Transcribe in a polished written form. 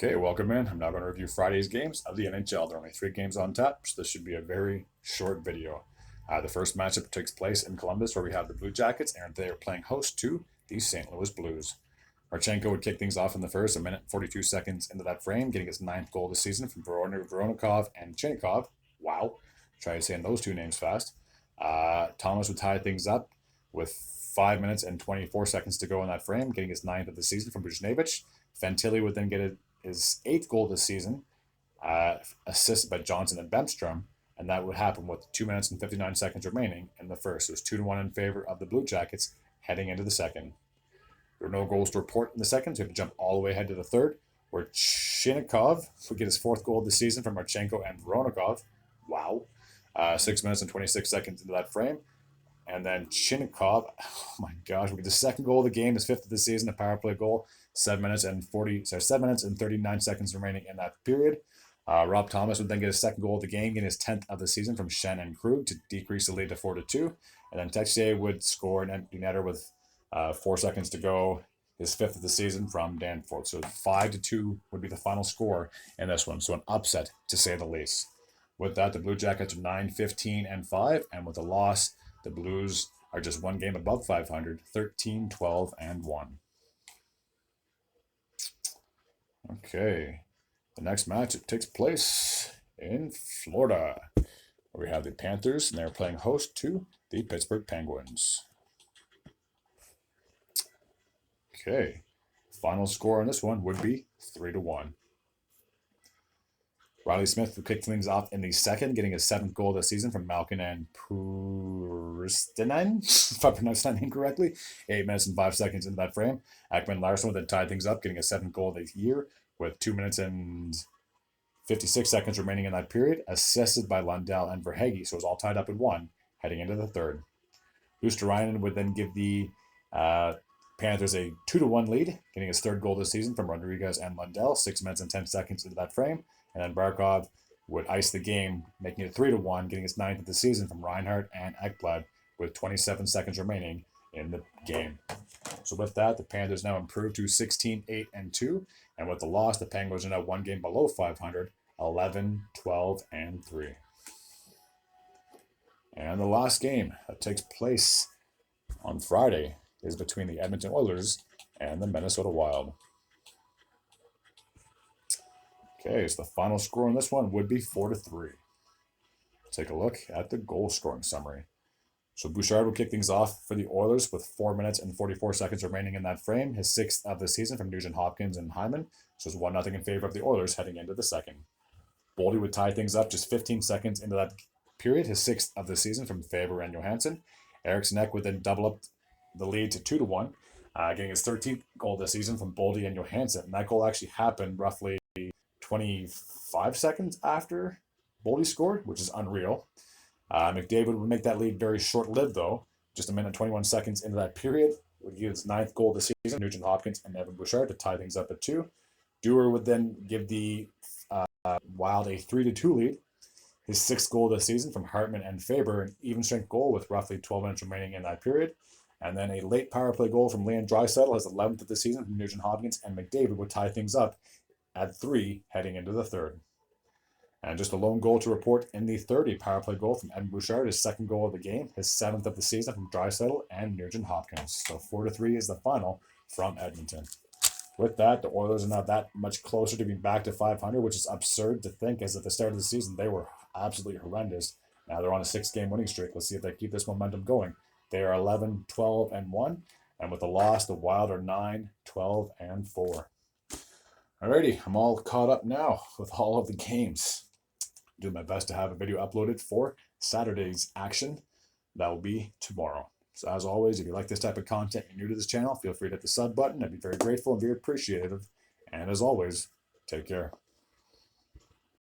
Okay, welcome in. I'm now going to review Friday's games of the NHL. There are only 3 games on tap, so this should be a very short video. The first matchup takes place in Columbus, where we have the Blue Jackets, and they are playing host to the St. Louis Blues. Marchenko would kick things off in the first, a minute and 42 seconds into that frame, getting his 9th goal this season from Voronikov and Chinnikov. Wow. Try saying those two names fast. Thomas would tie things up with 5 minutes and 24 seconds to go in that frame, getting his 9th of the season from Buchnevich. Fantilli would then get his 8th goal this season, assisted by Johnson and Bemstrom, and that would happen with 2 minutes and 59 seconds remaining in the first. So it's 2-1 in favor of the Blue Jackets heading into the second. There were no goals to report in the second, so we have to jump all the way ahead to the third, where Chinnikov would get his 4th goal of the season from Marchenko and Voronikov. Wow. 6 minutes and 26 seconds into that frame. And then Chinnikov, oh my gosh, we get the 2nd goal of the game, his 5th of the season, a power play goal. 7 minutes and 39 seconds remaining in that period. Rob Thomas would then get his 2nd goal of the game, getting his 10th of the season from Shen and Krug to decrease the lead to 4-2. And then Texier would score an empty netter with 4 seconds to go, his 5th of the season from Danforth. So 5-2 would be the final score in this one. So an upset, to say the least. With that, the Blue Jackets are 9-15-5, and with a loss, the Blues are just 1 game above 500, 13-12-1. Okay, the next match, it takes place in Florida, where we have the Panthers, and they're playing host to the Pittsburgh Penguins. Okay, final score on this one would be 3-1. Riley Smith would kick things off in the second, getting his 7th goal of the season from Malkin and Puristinen, if I pronounced that name correctly. 8 minutes and 5 seconds into that frame. Ekman Larsson would then tie things up, getting his 7th goal of the year with 2 minutes and 56 seconds remaining in that period, assisted by Lundell and Verhaeghe, so it was all tied up in 1, heading into the third. Luosterainen would then give the Panthers a 2-1 lead, getting his 3rd goal this season from Rodriguez and Lundell, 6 minutes and 10 seconds into that frame. And then Barkov would ice the game, making it 3-1, getting his 9th of the season from Reinhardt and Ekblad with 27 seconds remaining in the game. So with that, the Panthers now improved to 16-8-2, and with the loss, the Penguins are now 1 game below 500, 11-12-3. And the last game that takes place on Friday is between the Edmonton Oilers and the Minnesota Wild. Okay, so the final score on this one would be 4-3. Take a look at the goal scoring summary. So Bouchard will kick things off for the Oilers with 4 minutes and 44 seconds remaining in that frame, his 6th of the season from Nugent Hopkins and Hyman. So it's 1-0 in favor of the Oilers heading into the second. Boldy would tie things up just 15 seconds into that period, his 6th of the season from Faber and Johansson. Eriksson Ek would then double up the lead to 2-1, getting his 13th goal this season from Boldy and Johansson. And that goal actually happened roughly 25 seconds after Boldy scored, which is unreal. McDavid would make that lead very short-lived, though. Just a minute and 21 seconds into that period, would give his 9th goal this season, Nugent Hopkins and Evan Bouchard, to tie things up at 2. Dewar would then give the Wild a 3-2 lead. His 6th goal this season from Hartman and Faber, an even-strength goal with roughly 12 minutes remaining in that period. And then a late power play goal from Leon Draisaitl, his 11th of the season from Nugent Hopkins, and McDavid would tie things up at 3 heading into the third. And just a lone goal to report in the third, a power play goal from Evan Bouchard, his 2nd goal of the game, his 7th of the season from Draisaitl and Nugent Hopkins. So 4-3 is the final from Edmonton. With that, the Oilers are not that much closer to being back to 500, which is absurd to think, as at the start of the season they were absolutely horrendous. Now they're on a 6-game winning streak. Let's see if they keep this momentum going. They are 11-12-1, and with the loss, the Wild are 9-12-4. Alrighty, I'm all caught up now with all of the games. Doing my best to have a video uploaded for Saturday's action. That will be tomorrow. So as always, if you like this type of content and you're new to this channel, feel free to hit the sub button. I'd be very grateful and very appreciative. And as always, take care.